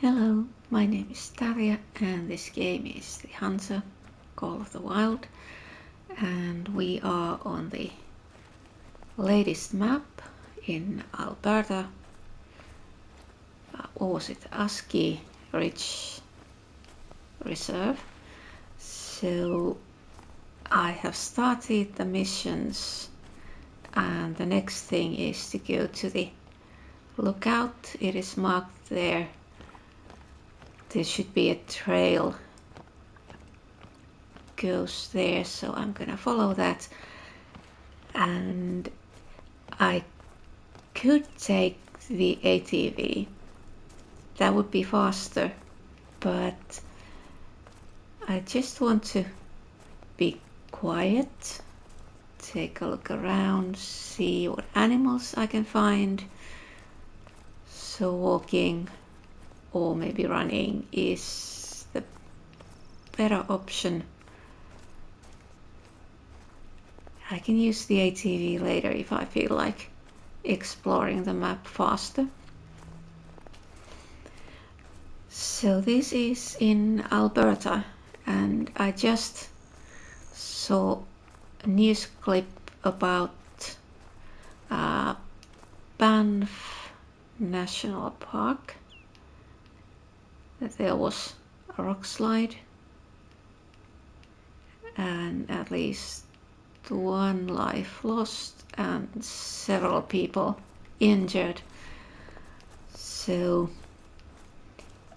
Hello, my name is Tarja and this game is the Hunter, Call of the Wild, and we are on the latest map in Alberta. What was it? Askiy Ridge Reserve. So I have started the missions and the next thing is to go to the lookout. It is marked there. There should be a trail goes there, so I'm gonna follow that, and I could take the ATV. That would be faster, but I just want to be quiet, take a look around, see what animals I can find. So walking or maybe running is the better option. I can use the ATV later if I feel like exploring the map faster. So this is in Alberta, and I just saw a news clip about Banff National Park, that there was a rock slide and at least one life lost and several people injured. So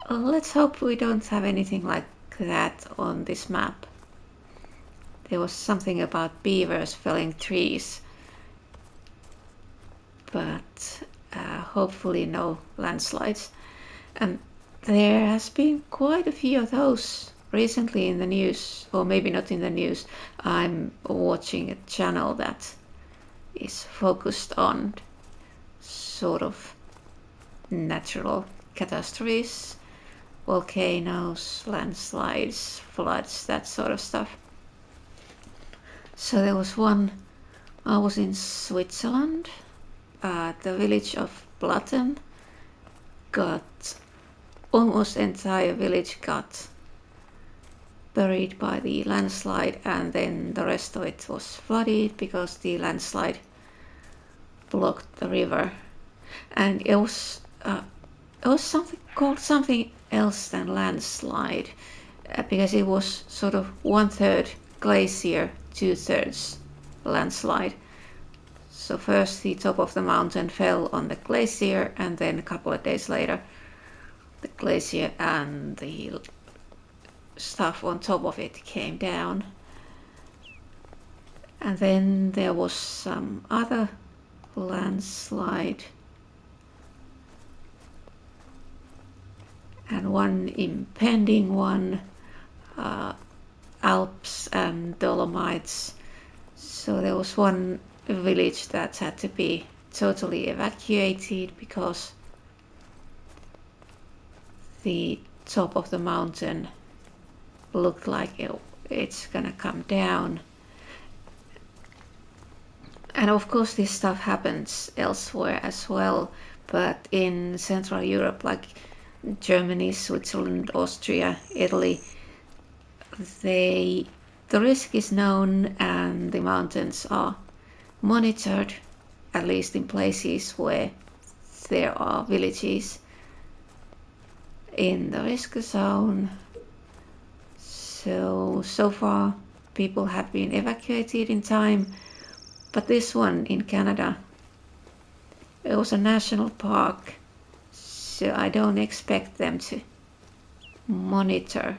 let's hope we don't have anything like that on this map. There was something about beavers felling trees, but hopefully no landslides. And there has been quite a few of those recently in the news, or maybe not in the news. I'm watching a channel that is focused on sort of natural catastrophes, volcanoes, landslides, floods, that sort of stuff. So there was one, I was in Switzerland, the village of Platten got, almost entire village got buried by the landslide, and then the rest of it was flooded because the landslide blocked the river. And it was something called something else than landslide, because it was sort of 1/3 glacier, 2/3 landslide. So first the top of the mountain fell on the glacier, and then a couple of days later the glacier and the stuff on top of it came down. And then there was some other landslide, and one impending one, Alps and Dolomites. So there was one village that had to be totally evacuated because the top of the mountain looked like it's gonna come down. And of course this stuff happens elsewhere as well, but in Central Europe, like Germany, Switzerland, Austria, Italy, the risk is known and the mountains are monitored, at least in places where there are villages in the risk zone. So far people have been evacuated in time, but this one in Canada, it was a national park, so I don't expect them to monitor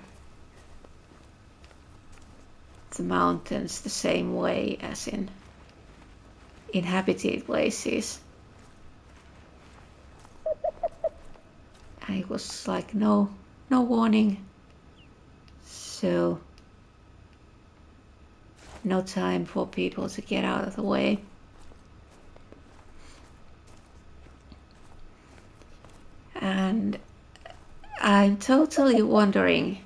the mountains the same way as in inhabited places. And it was like no warning, so no time for people to get out of the way. And I'm totally wondering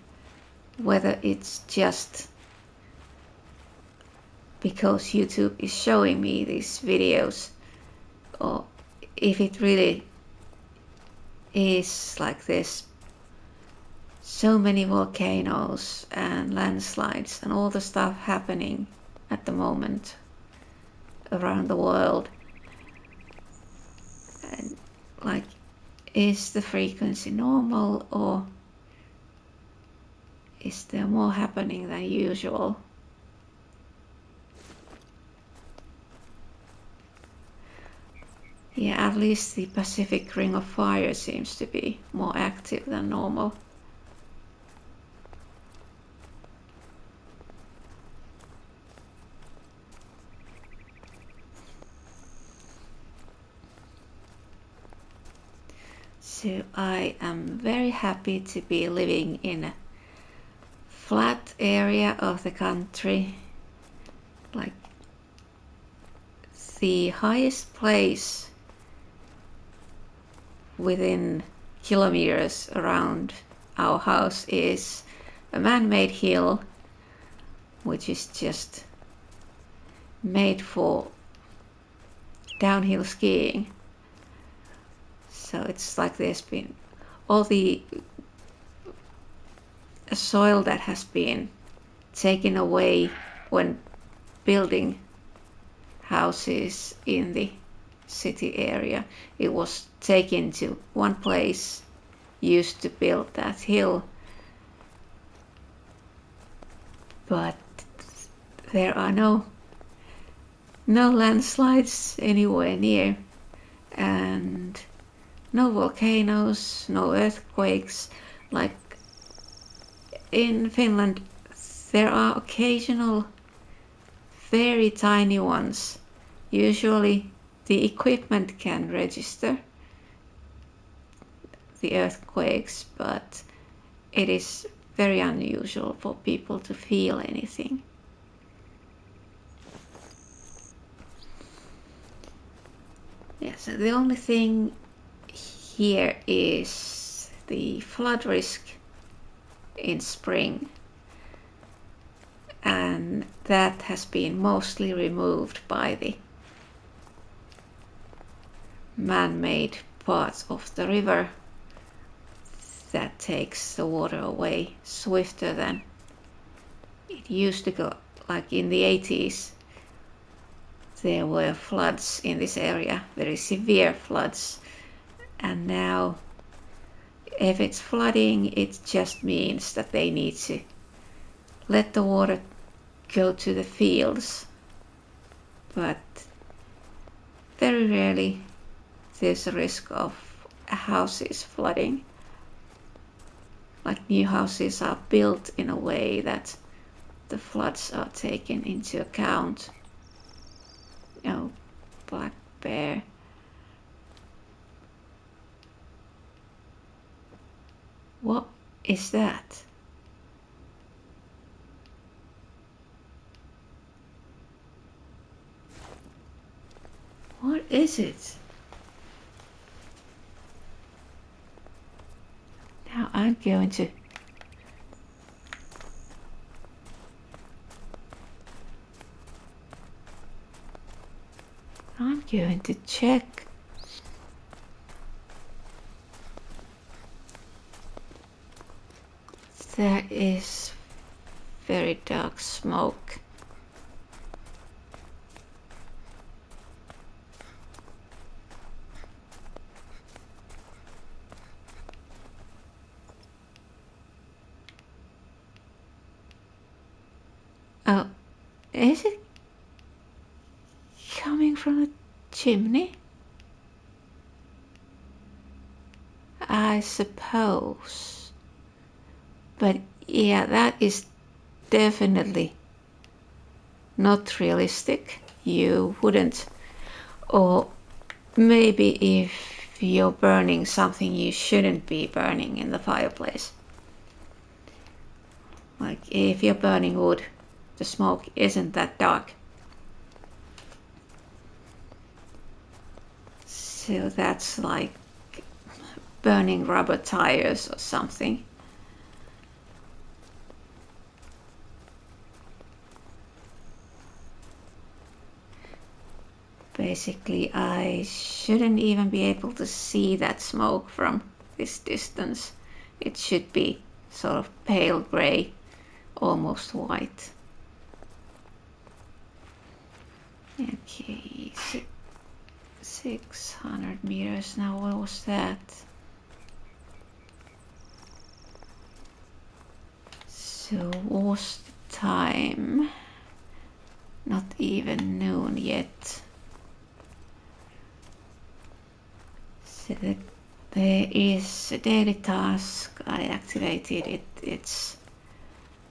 whether it's just because YouTube is showing me these videos, or if it really is like this so many volcanoes and landslides and all the stuff happening at the moment around the world. And like, is the frequency normal, or is there more happening than usual? Yeah, at least the Pacific Ring of Fire seems to be more active than normal. So I am very happy to be living in a flat area of the country. Like, the highest place within kilometers around our house is a man-made hill, which is just made for downhill skiing. So it's like there's been all the soil that has been taken away when building houses in the city area. It was taken to one place used to build that hill, but there are no landslides anywhere near, and no volcanoes, no earthquakes. Like, in Finland there are occasional very tiny ones. Usually the equipment can register the earthquakes, but it is very unusual for people to feel anything. Yeah, so the only thing here is the flood risk in spring, and that has been mostly removed by the man-made parts of the river that takes the water away swifter than it used to go. Like in the 80s, there were floods in this area, very severe floods, and now if it's flooding, it just means that they need to let the water go to the fields, but very rarely there's a risk of houses flooding. Like, new houses are built in a way that the floods are taken into account. Oh, black bear. What is that? What is it? Now I'm going to check. There is very dark smoke. Oh, is it coming from the chimney? I suppose. But yeah, that is definitely not realistic. You wouldn't. Or maybe if you're burning something you shouldn't be burning in the fireplace. Like, if you're burning wood, the smoke isn't that dark. So that's like burning rubber tires or something. Basically, I shouldn't even be able to see that smoke from this distance. It should be sort of pale gray, almost white. Okay, 600 meters. Now what was that? So what was the time? Not even noon yet. So there is a daily task. I activated it. It's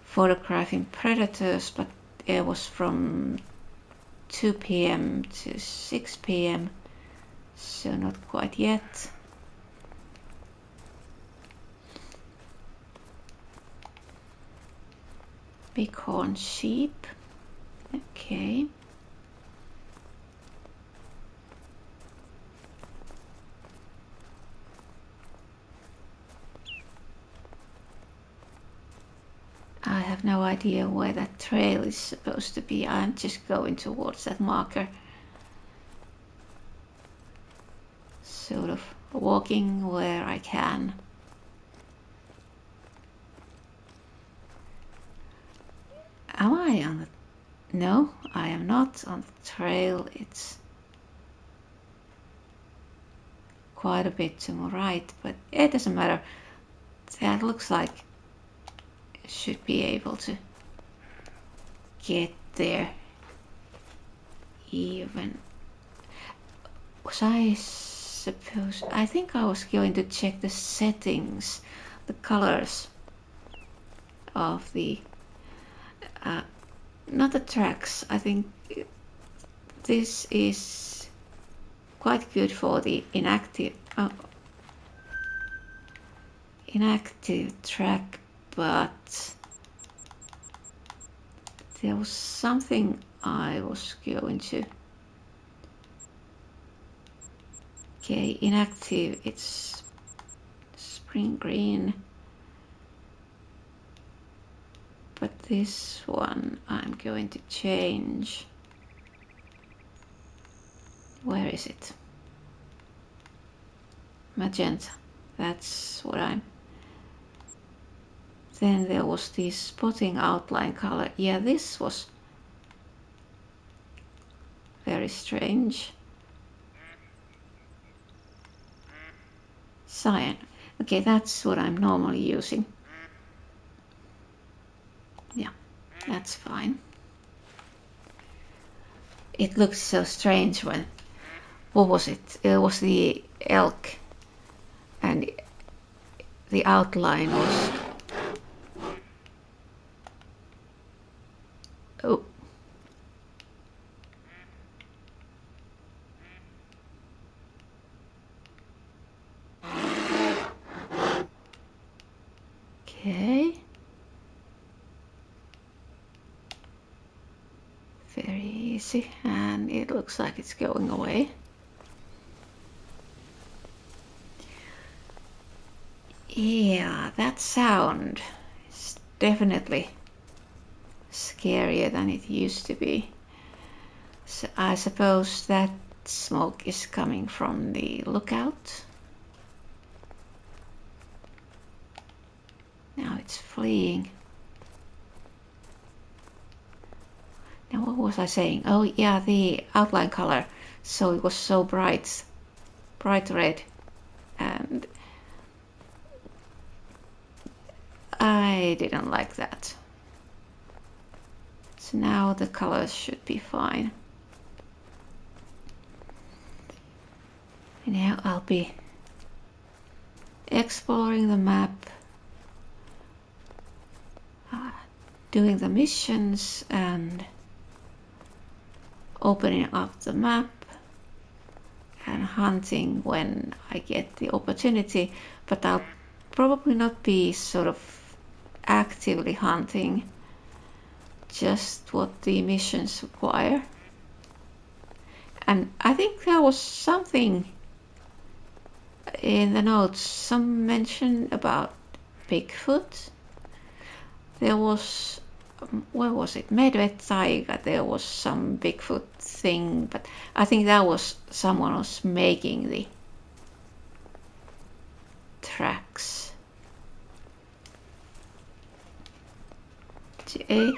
photographing predators, but it was from 2 p.m. to 6 p.m. So not quite yet. Bighorn sheep. Okay. I have no idea where that trail is supposed to be. I'm just going towards that marker. Sort of walking where I can. Am I on the... No, I am not on the trail. It's quite a bit to my right, but it doesn't matter. That looks like I should be able to get there. Even was I supposed... I think I was going to check the settings, the colors of the not the tracks. I think this is quite good for the inactive track, but there was something I was going to... Okay, inactive, it's spring green, but this one I'm going to change. Where is it? Magenta, that's what I'm... Then there was the spotting outline color. Yeah, this was very strange. Cyan. Okay, that's what I'm normally using. Yeah, that's fine. It looks so strange when... What was it? It was the elk, and the outline was... Oh. Okay. Very easy, and it looks like it's going away. Yeah, that sound is definitely scarier than it used to be. So I suppose that smoke is coming from the lookout. Now it's fleeing. Now what was I saying? Oh yeah, the outline color. So it was so bright red, and I didn't like that. So now the colors should be fine. And now I'll be exploring the map, doing the missions and opening up the map and hunting when I get the opportunity, but I'll probably not be sort of actively hunting, just what the missions require. And I think there was something in the notes, some mention about Bigfoot. There was, where was it? Medved Taiga, there was some Bigfoot thing, but I think that was someone was making the tracks. it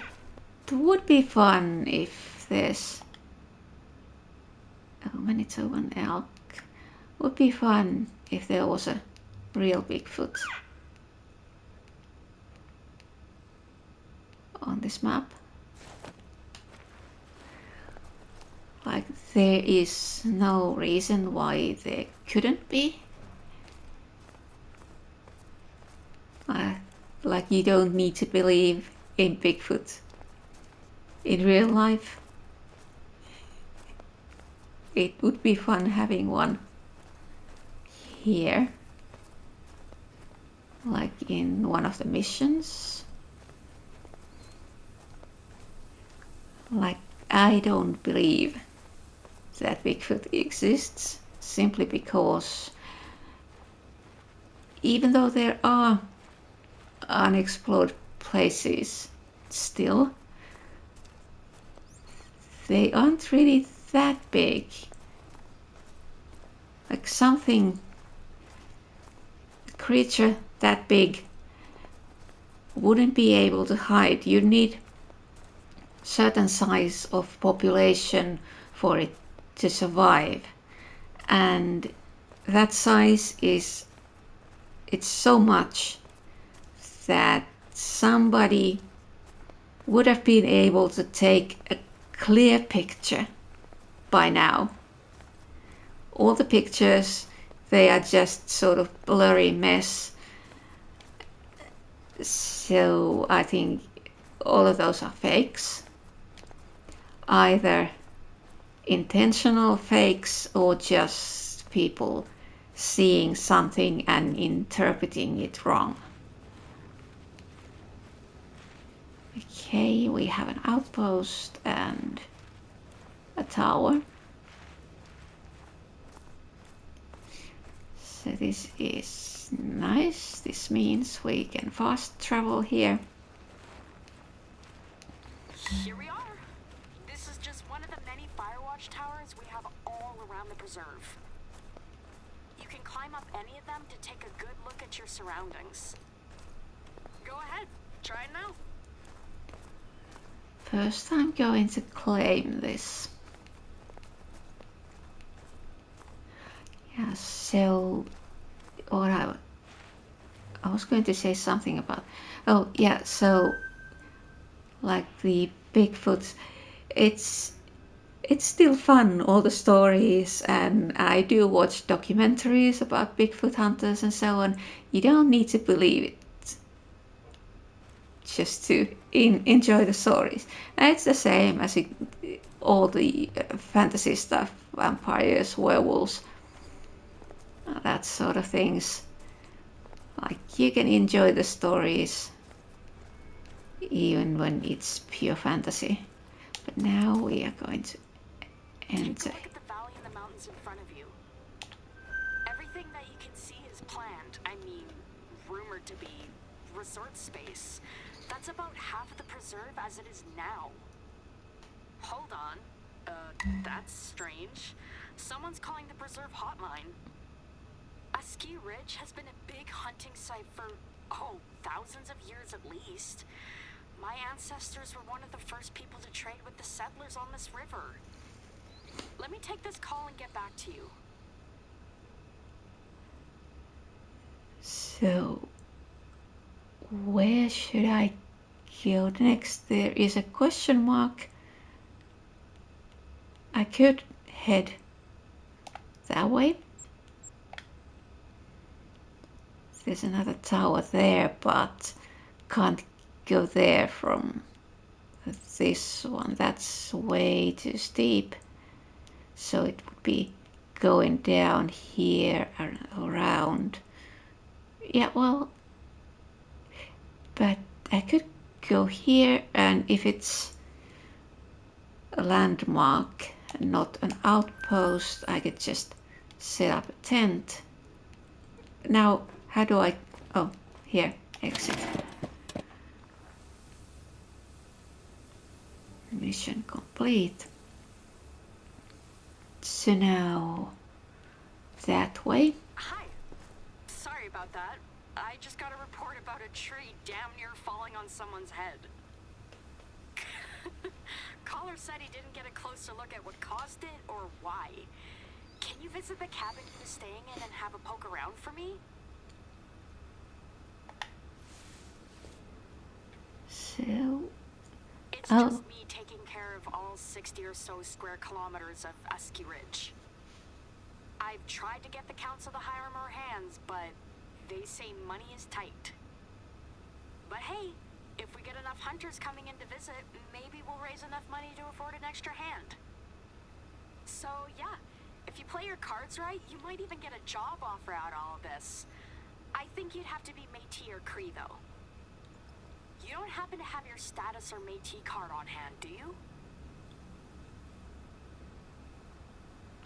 would be fun if there's Manitoba and elk. Would be fun if there was a real Bigfoot on this map. Like, there is no reason why there couldn't be. Like, you don't need to believe in Bigfoot in real life. It would be fun having one here, like in one of the missions. Like, I don't believe that Bigfoot exists, simply because even though there are unexplored places still, they aren't really that big. Like, something, a creature that big wouldn't be able to hide. You need certain size of population for it to survive, and that size it's so much that somebody would have been able to take a clear picture by now. All the pictures, they are just sort of blurry mess. So I think all of those are fakes. Either intentional fakes or just people seeing something and interpreting it wrong. Okay, we have an outpost and a tower. So this is nice. This means we can fast travel here. Here we are. This is just one of the many firewatch towers we have all around the preserve. You can climb up any of them to take a good look at your surroundings. Go ahead, try it now. First, I'm going to claim this. Yeah, so what I was going to say something about, oh yeah, so like the Bigfoot, it's still fun, all the stories, and I do watch documentaries about Bigfoot hunters and so on. You don't need to believe it just to enjoy the stories. And it's the same as all the fantasy stuff, vampires, werewolves, that sort of things. Like, you can enjoy the stories even when it's pure fantasy. But now we are going to enter. Take a look at the valley and the mountains in front of you. Everything that you can see is planned. I mean, rumored to be resort space. That's about half of the preserve as it is now. Hold on. That's strange. Someone's calling the preserve hotline. Askiy Ridge has been a big hunting site for, thousands of years at least. My ancestors were one of the first people to trade with the settlers on this river. Let me take this call and get back to you. So, where should I go next? There is a question mark. I could head that way. There's another tower there, but can't go there from this one. That's way too steep. So it would be going down here and around. Yeah, well, but I could go here, and if it's a landmark and not an outpost, I could just set up a tent. Now, how do I... Oh, here, exit. Mission complete. So now, that way. Hi. Sorry about that. I just got a report about a tree damn near falling on someone's head. caller said he didn't get a closer look at what caused it or why. Can you visit the cabin he was staying in and have a poke around for me? So... It's just me taking care of all 60 or so square kilometers of Askiy Ridge. I've tried to get the council to hire more hands, but they say money is tight. But hey, if we get enough hunters coming in to visit, maybe we'll raise enough money to afford an extra hand. So yeah, if you play your cards right, you might even get a job offer out of all of this. I think you'd have to be Métis or Cree though. You don't happen to have your status or Métis card on hand, do you?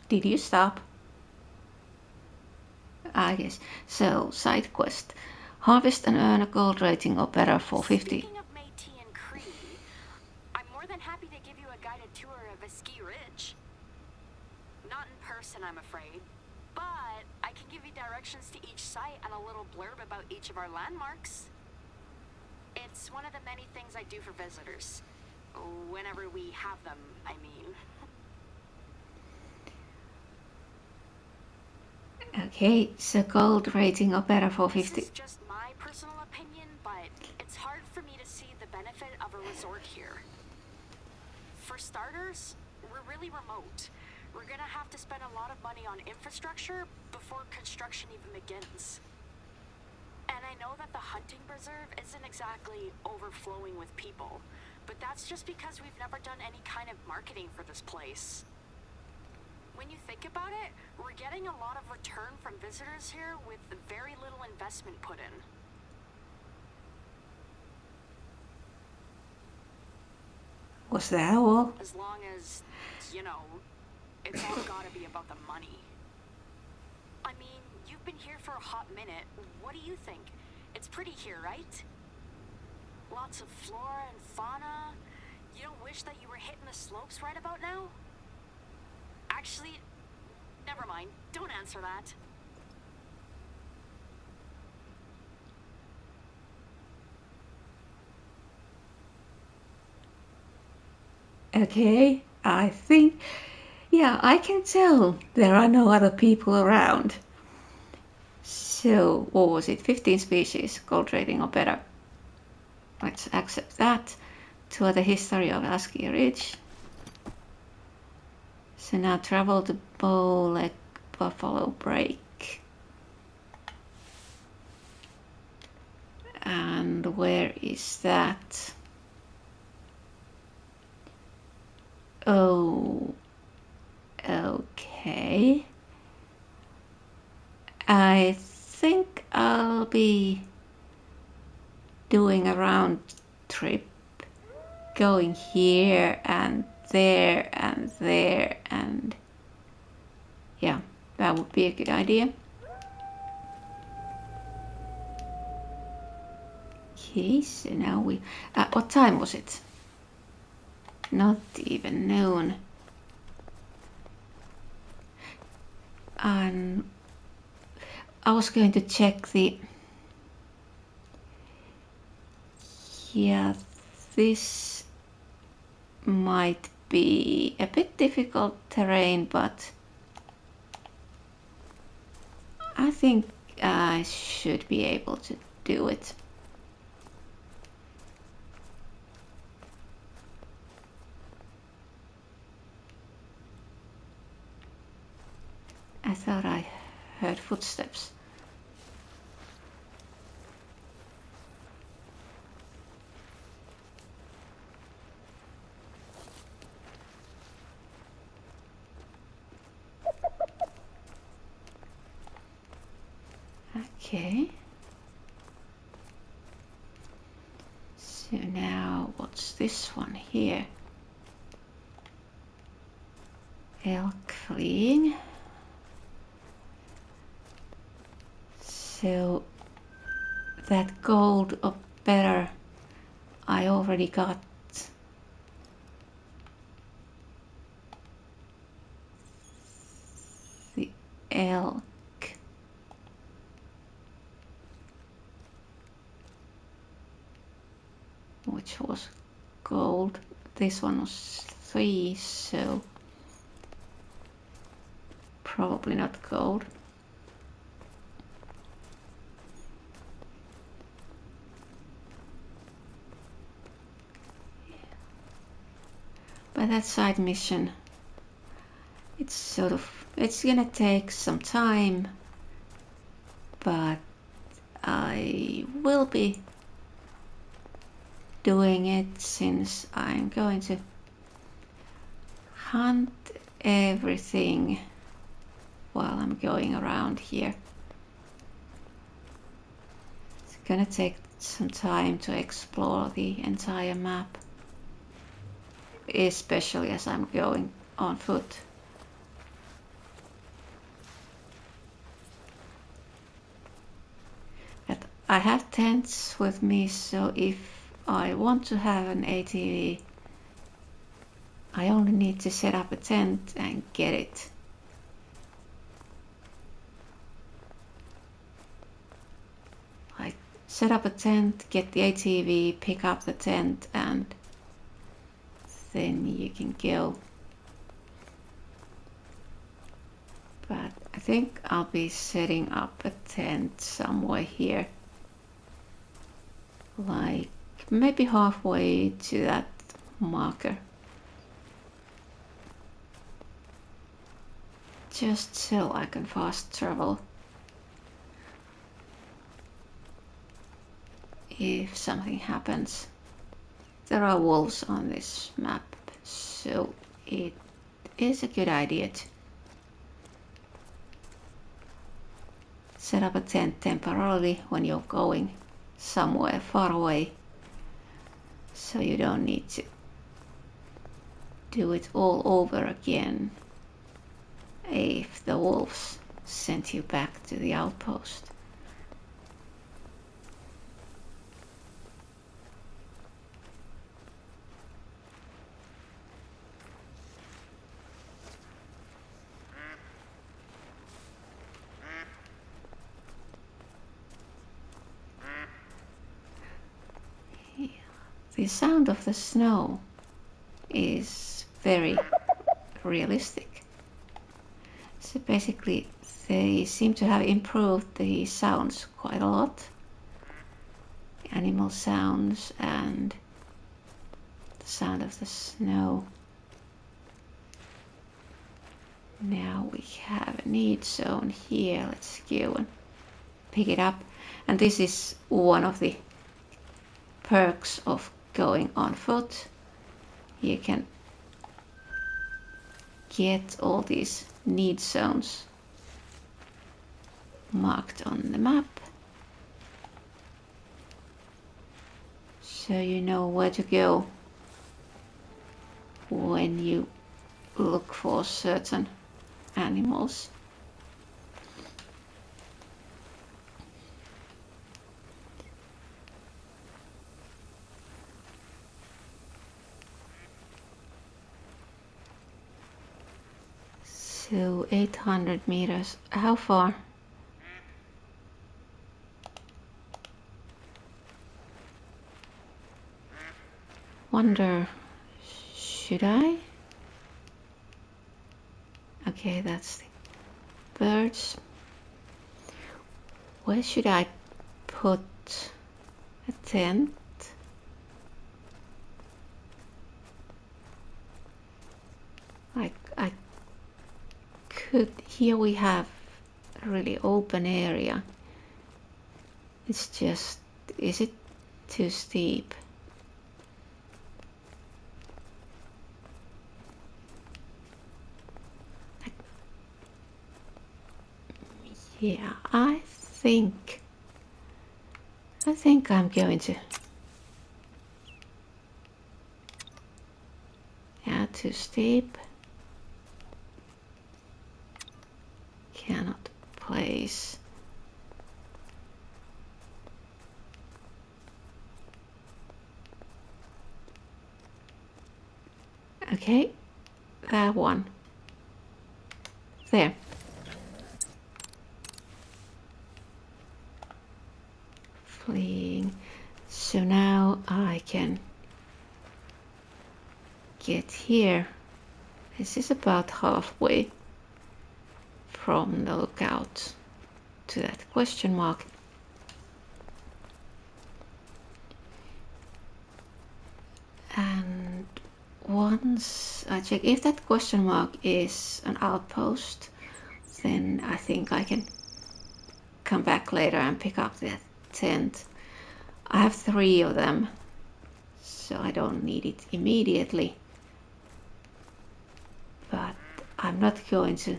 Did you stop? Yes. So, side quest. Harvest and earn a gold rating or better for 50. Speaking of Métis and Cree, I'm more than happy to give you a guided tour of Askiy Ridge. Not in person, I'm afraid, but I can give you directions to each site and a little blurb about each of our landmarks. It's one of the many things I do for visitors. Whenever we have them, I mean. Okay, so gold rating or better for 50. This is just my personal opinion, but it's hard for me to see the benefit of a resort here. For starters, we're really remote. We're gonna have to spend a lot of money on infrastructure before construction even begins. And I know that the hunting preserve isn't exactly overflowing with people, but that's just because we've never done any kind of marketing for this place. When you think about it, we're getting a lot of return from visitors here with very little investment put in. Was that all? As long as, you know, it's all gotta be about the money. I mean, you've been here for a hot minute. What do you think? It's pretty here, right? Lots of flora and fauna. You don't wish that you were hitting the slopes right about now? Actually, never mind. Don't answer that. Okay, I think... Yeah, I can tell there are no other people around. So, what was it? 15 species, gold rating or better. Let's accept that. Tour the history of Askiy Ridge. So now travel to Bowleg Buffalo Break. And where is that? Oh, okay. I think I'll be doing a round trip, going here and there and there, and yeah, that would be a good idea. Okay, so now we... what time was it? Not even noon. And I was going to check the... Yeah, this might be a bit difficult terrain, but I think I should be able to do it. I thought I heard footsteps. Okay. So now what's this one here? Elk fleeing. So that gold or better I already got. The elk. Which was gold. This one was 3, so probably not gold. But that side mission, it's gonna take some time, but I will be doing it since I'm going to hunt everything while I'm going around here. It's gonna take some time to explore the entire map, especially as I'm going on foot. But I have tents with me, so if I want to have an ATV, I only need to set up a tent and get it. I set up a tent, get the ATV, pick up the tent, and then you can go. But I think I'll be setting up a tent somewhere here, like maybe halfway to that marker, just so I can fast travel if something happens. There are wolves on this map, so it is a good idea to set up a tent temporarily when you're going somewhere far away, so you don't need to do it all over again if the wolves send you back to the outpost. The sound of the snow is very realistic. So basically they seem to have improved the sounds quite a lot. The animal sounds and the sound of the snow. Now we have a need zone here. Let's go and pick it up. And this is one of the perks of going on foot. You can get all these need zones marked on the map, so you know where to go when you look for certain animals. So 800 meters. How far? Wonder, should I? Okay, that's the birds. Where should I put a tent? I could. Here we have a really open area. It's just, is it too steep? Yeah, I think I'm going to. Yeah, too steep. Cannot place. Okay, that one. There. Fleeing. So now I can get here. This is about halfway from the lookout to that question mark. And once I check if that question mark is an outpost, then I think I can come back later and pick up that tent. I have 3 of them, so I don't need it immediately. But I'm not going to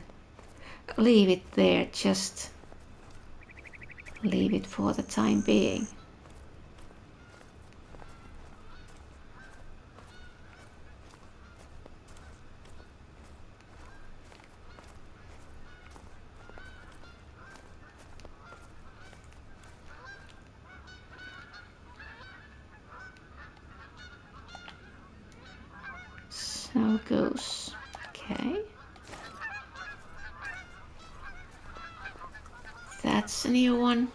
leave it there, just leave it for the time being. So goes. Okay. That's a new one.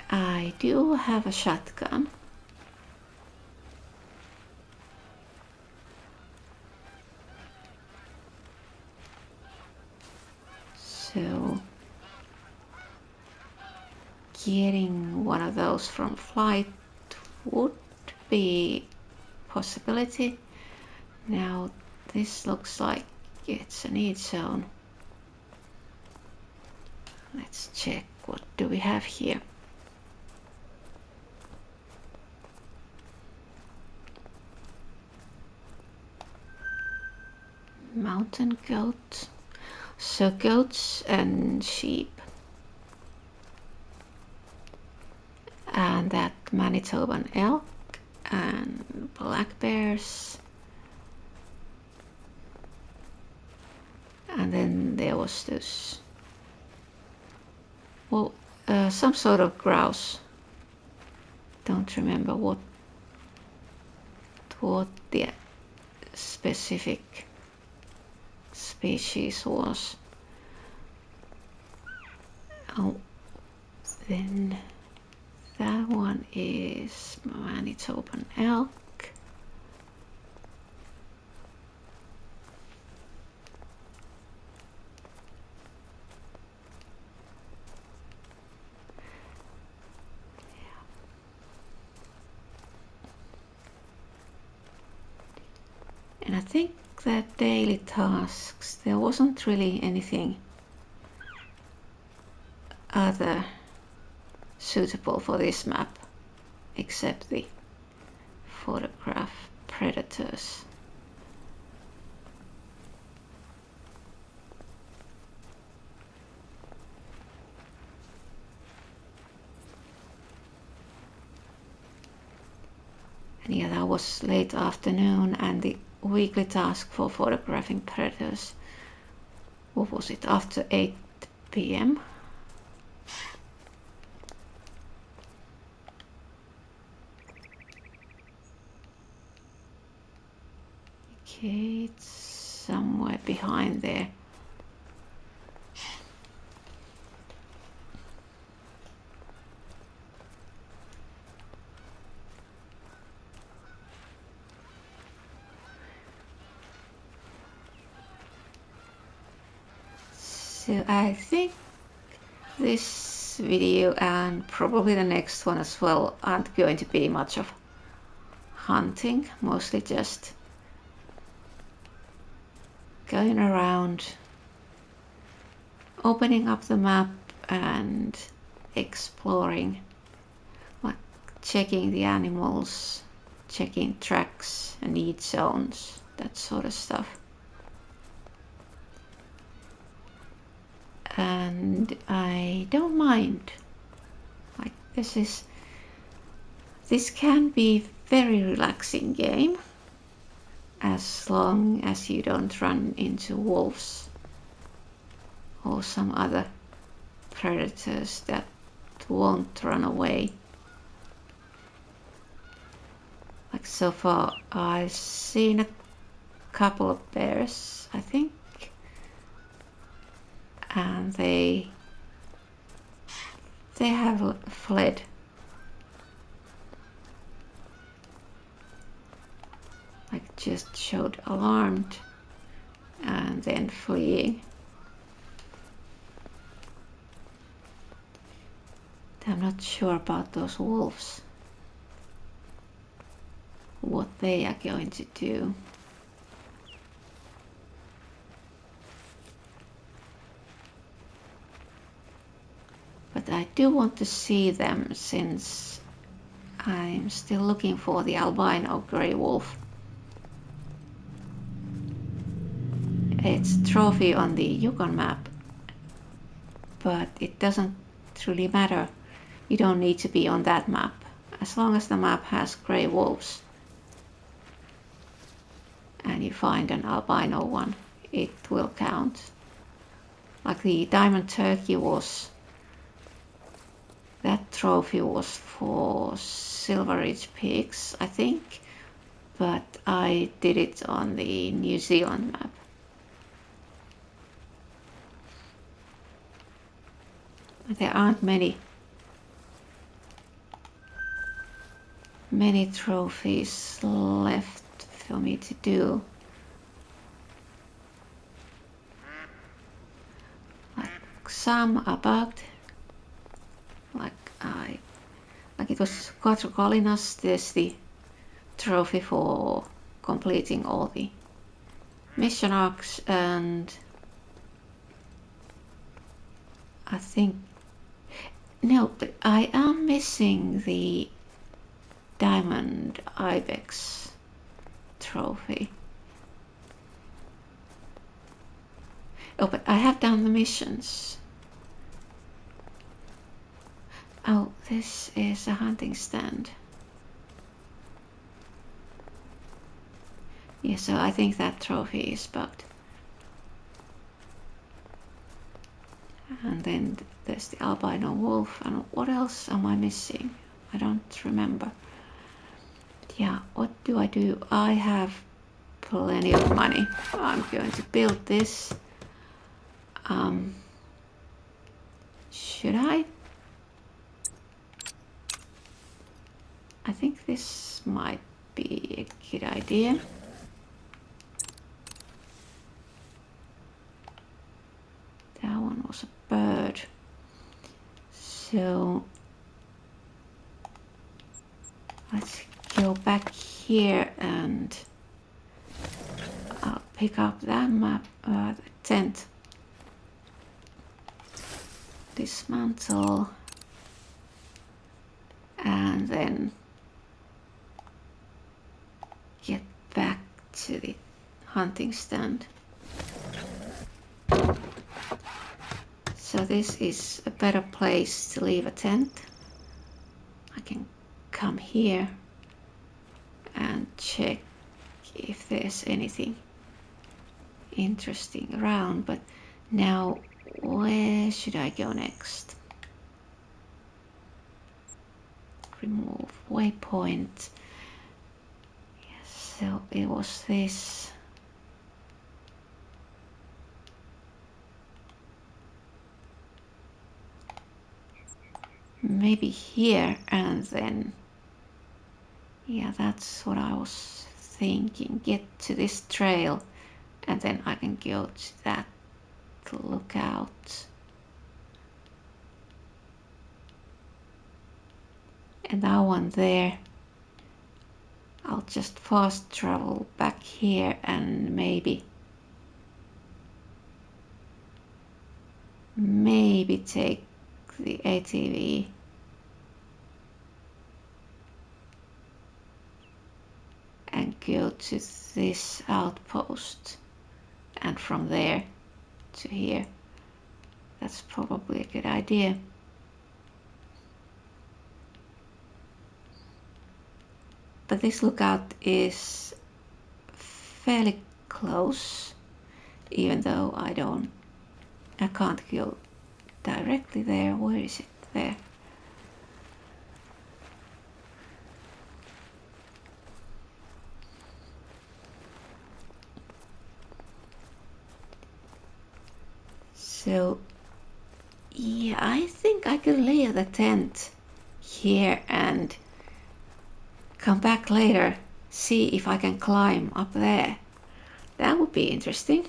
I do have a shotgun. So getting one of those from flight would be a possibility. Now this looks like it's a need zone. Let's check, what do we have here? Mountain goat. So goats and sheep. And that Manitoban elk and black bears. And then there was this, well, some sort of grouse. Don't remember what the specific species was. Oh, then that one is Manitoban elk. And I think that daily tasks, there wasn't really anything other suitable for this map except the photograph predators. And yeah, that was late afternoon, and the weekly task for photographing predators, what was it, after 8 p.m. Okay, it's somewhere behind there. So I think this video and probably the next one as well aren't going to be much of hunting, mostly just going around, opening up the map and exploring, like checking the animals, checking tracks and need zones, that sort of stuff. And I don't mind. Like this can be very relaxing game as long as you don't run into wolves or some other predators that won't run away. Like so far I've seen a couple of bears, I think, and they They have fled. Like just showed alarmed and then fleeing. I'm not sure about those wolves. What they are going to do. But I do want to see them since I'm still looking for the albino grey wolf. It's a trophy on the Yukon map, but it doesn't really matter. You don't need to be on that map. As long as the map has grey wolves and you find an albino one, it will count. Like the diamond turkey was, that trophy was for Silver Ridge Peaks, I think, but I did it on the New Zealand map. There aren't many trophies left for me to do. Like some are bugged. Like it was CotW Colinas, there's the trophy for completing all the mission arcs, and I think no, but I am missing the Diamond Ibex trophy. Oh, but I have done the missions. Oh, this is a hunting stand. Yeah, so I think that trophy is bugged. And then there's the albino wolf, and what else am I missing? I don't remember. But yeah, what do? I have plenty of money. I'm going to build this. Should I? I think this might be a good idea. That one was a bird. So let's go back here and I'll pick up that map, the tent. Dismantle. And then get back to the hunting stand. So this is a better place to leave a tent. I can come here and check if there's anything interesting around, but now where should I go next? Remove waypoint. Yes, so it was this. Maybe here, and then yeah, that's what I was thinking. Get to this trail and then I can go to that lookout. And that one there, I'll just fast travel back here and maybe take the ATV. And go to this outpost, and from there to here. That's probably a good idea. But this lookout is fairly close, even though I can't go directly there. Where is it? There. So Yeah, I think I could leave the tent here and come back later, see if I can climb up there. That would be interesting.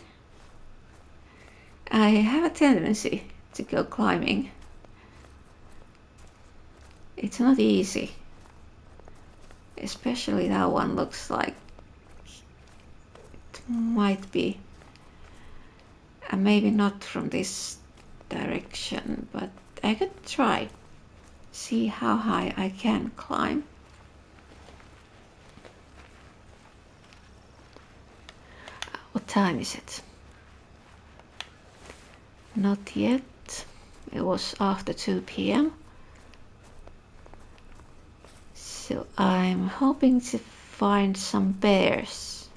I have a tendency to go climbing. It's not easy. Especially that one looks like it might be. And maybe not from this direction, but I could try. See how high I can climb. What time is it? Not yet. It was after 2 p.m. So I'm hoping to find some bears.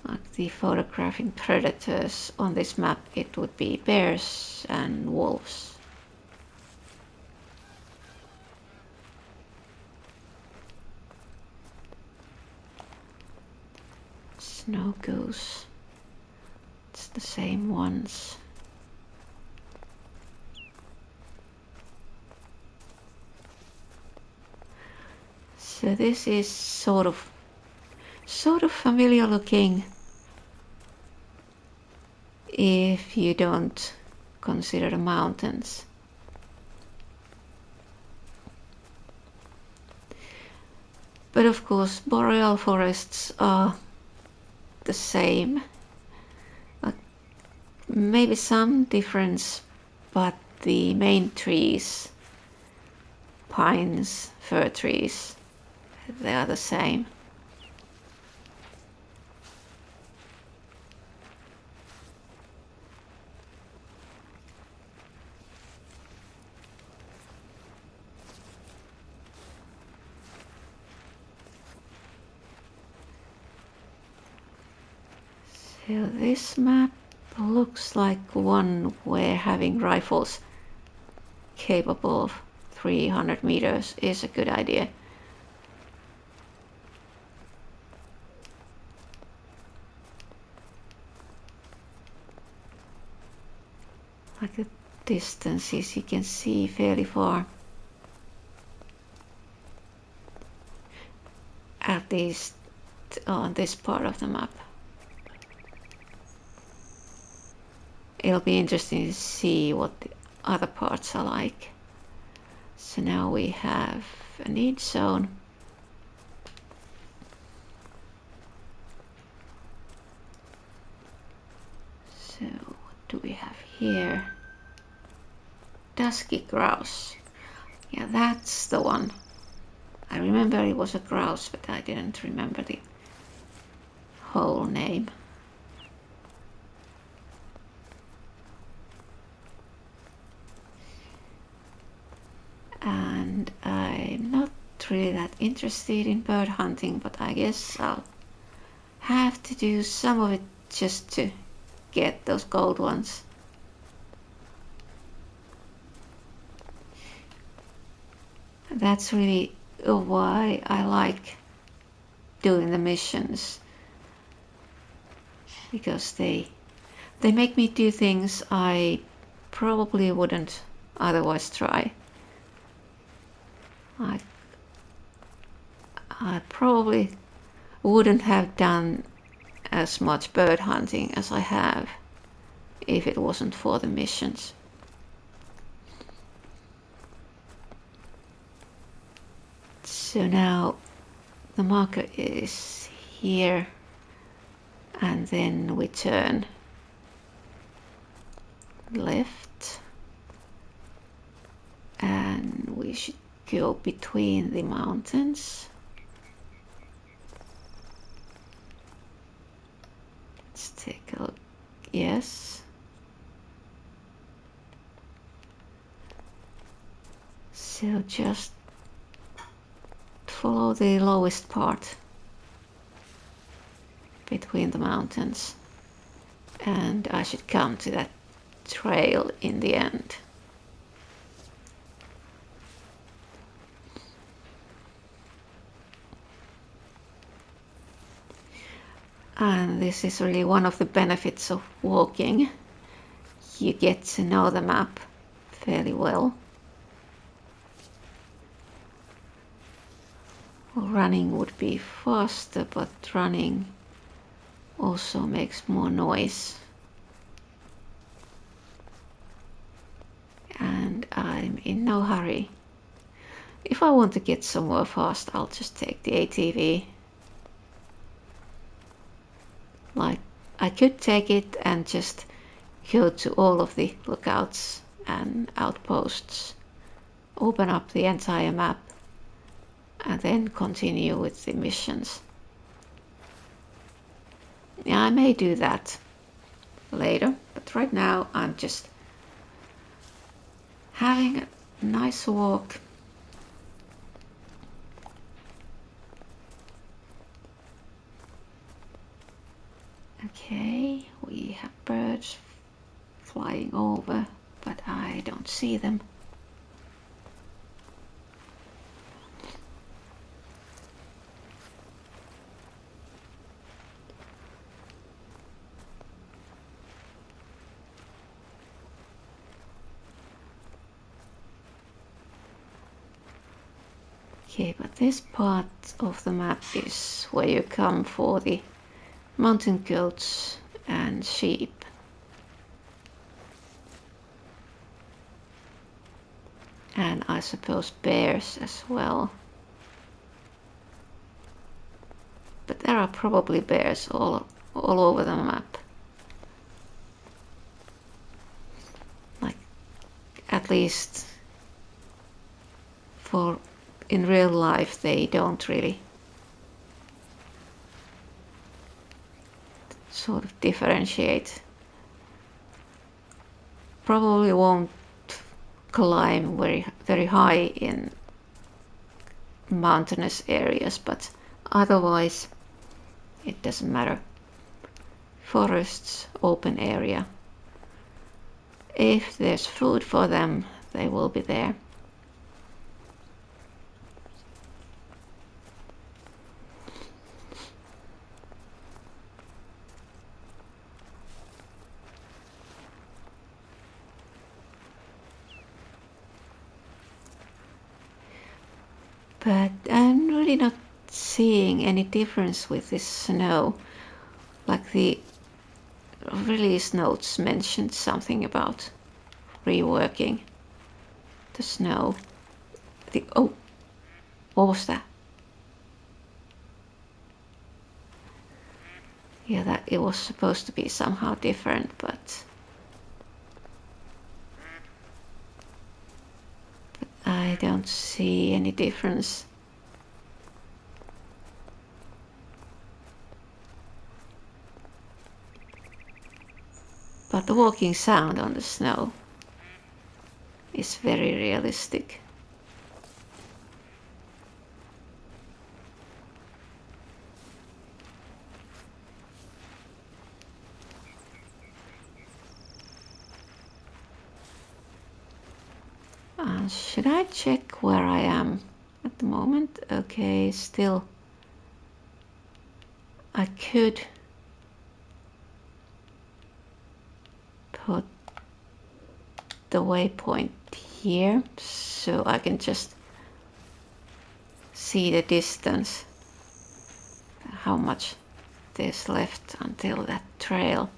Like the photographing predators on this map, it would be bears and wolves. Snow goose. It's the same ones. So this is sort of familiar looking if you don't consider the mountains. But of course, boreal forests are the same. Maybe some difference, but the main trees, pines, fir trees, they are the same. So this map looks like one where having rifles capable of 300 meters is a good idea. Like the distances you can see fairly far. At least on this part of the map. It'll be interesting to see what the other parts are like. So now we have a need zone. So what do we have here? Dusky grouse. Yeah, that's the one. I remember it was a grouse, but I didn't remember the whole name. And I'm not really that interested in bird hunting, but I guess I'll have to do some of it just to get those gold ones. That's really why I like doing the missions, because they make me do things I probably wouldn't otherwise try. I probably wouldn't have done as much bird hunting as I have if it wasn't for the missions. So now the marker is here, and then we turn left, and we should go between the mountains. Let's take a look. Yes. So just follow the lowest part between the mountains, and I should come to that trail in the end. And this is really one of the benefits of walking. you get to know the map fairly well. Running would be faster, but running also makes more noise. And I'm in no hurry. If I want to get somewhere fast, I'll just take the ATV. Like, I could take it and just go to all of the lookouts and outposts, open up the entire map, and then continue with the missions. Yeah, I may do that later, but right now I'm just having a nice walk. Okay, we have birds flying over, but I don't see them. Okay, but this part of the map is where you come for the mountain goats and sheep. And I suppose bears as well. But there are probably bears all over the map. Like, at least for in real life they don't really sort of differentiate. Probably won't climb very high in mountainous areas, but otherwise it doesn't matter. Forests, open area. If there's food for them, they will be there. But I'm really not seeing any difference with this snow. Like the release notes mentioned something about reworking the snow. Oh, what was that? Yeah, that it was supposed to be somehow different, but I don't see any difference. But the walking sound on the snow is very realistic. Should I check where I am at the moment? Okay, still I could put the waypoint here so I can just see the distance, how much there's left until that trail.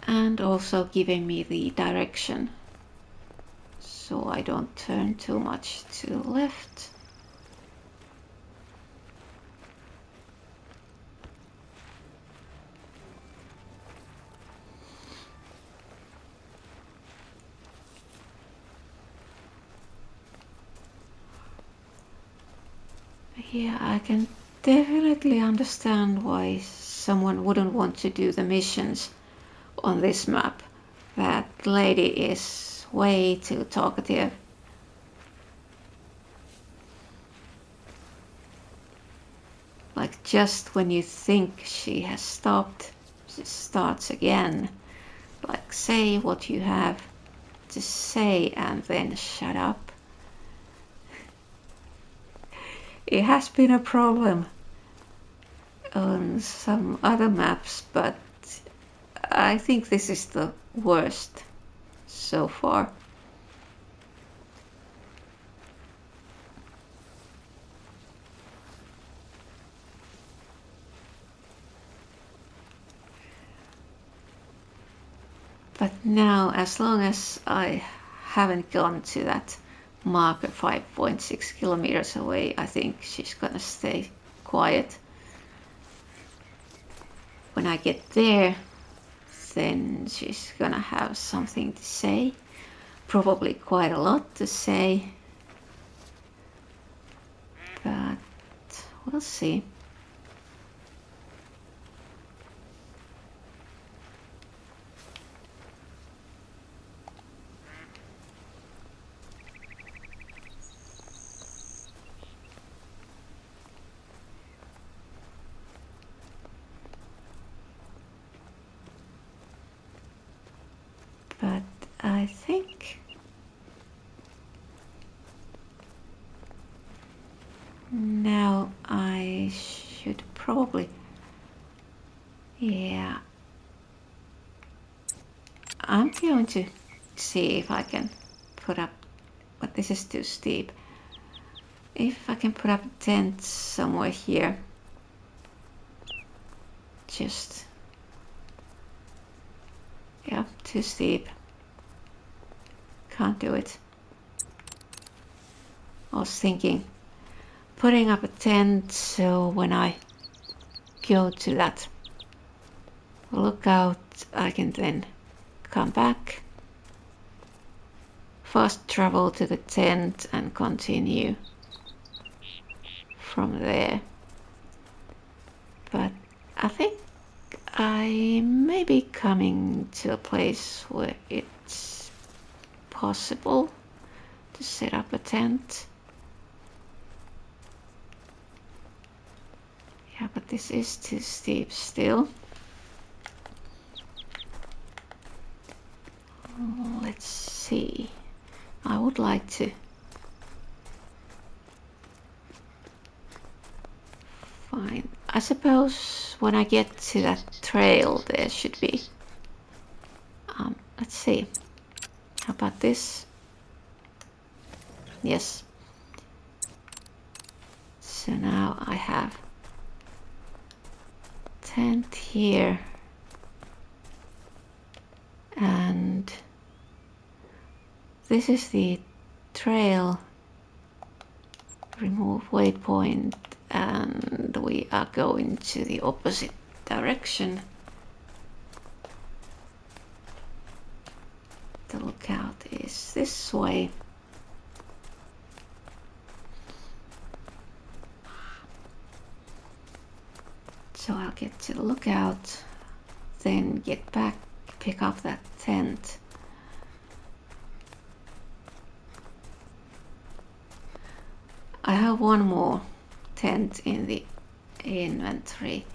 And also giving me the direction so I don't turn too much to the left. Yeah, I can definitely understand why someone wouldn't want to do the missions on this map. That lady is way too talkative. Like, just when you think she has stopped, she starts again. Like, say what you have to say and then shut up. It has been a problem. on some other maps, but I think this is the worst so far. But now, as long as I haven't gone to that marker 5.6 kilometers away, I think she's gonna stay quiet. When I get there, then she's gonna have something to say, probably quite a lot to say, but we'll see. But I think now I should probably, yeah, I'm going to see if I can put up, but this is too steep. If I can put up a tent somewhere here, just, yeah, too steep. Can't do it. I was thinking putting up a tent so when I go to that lookout I can then come back, fast travel to the tent and continue from there. But I think I may be coming to a place where it's possible to set up a tent. Yeah, but this is too steep still. Let's see. I would like to find, I suppose when I get to that trail there should be, let's see, how about this? Yes. So now I have tent here and this is the trail. Remove waypoint and we are going to the opposite direction. The lookout is this way. So I'll get to the lookout, then get back, pick up that tent. I have one more tent in the inventory.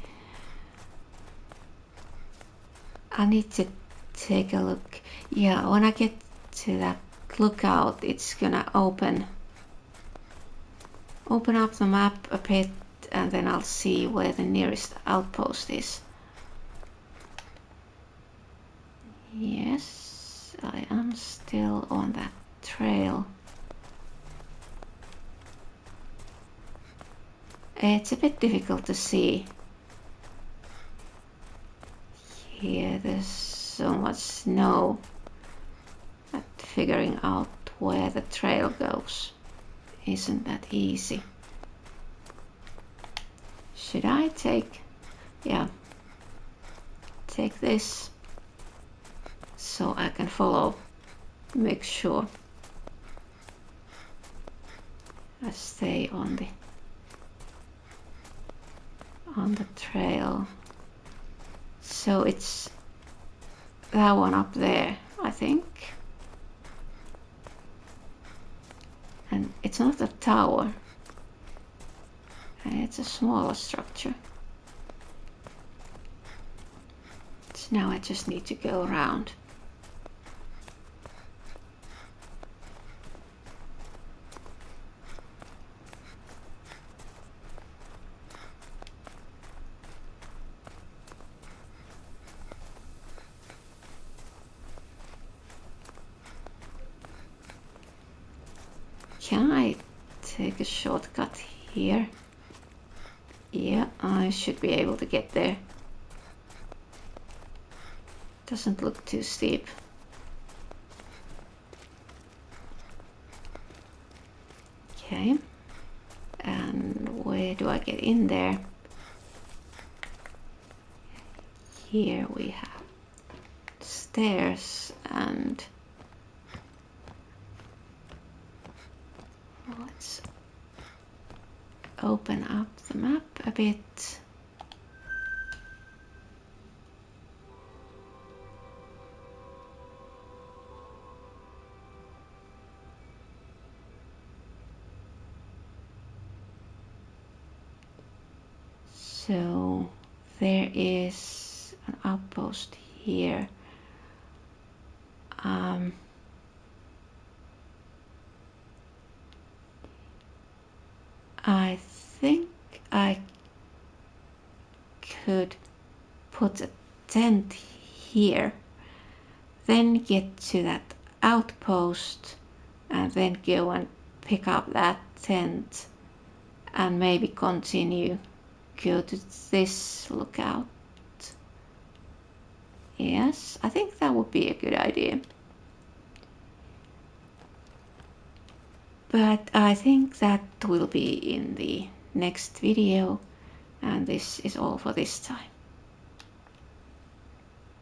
I need to take a look. Yeah, when I get to that lookout, it's gonna open up the map a bit and then I'll see where the nearest outpost is. Yes, I am still on that trail. It's a bit difficult to see. Here there's so much snow that figuring out where the trail goes isn't that easy. Should I take this so I can follow, make sure I stay on the trail. So it's that one up there, I think. And it's not a tower. It's a smaller structure. So now I just need to go around. Can I take a shortcut here? Yeah, I should be able to get there. Doesn't look too steep. Okay. And where do I get in there? Here we have stairs, and let's open up the map a bit. So there is an outpost here. I think I could put a tent here, then get to that outpost, and then go and pick up that tent, and maybe continue, go to this lookout. Yes, I think that would be a good idea. But I think that will be in the next video, and this is all for this time.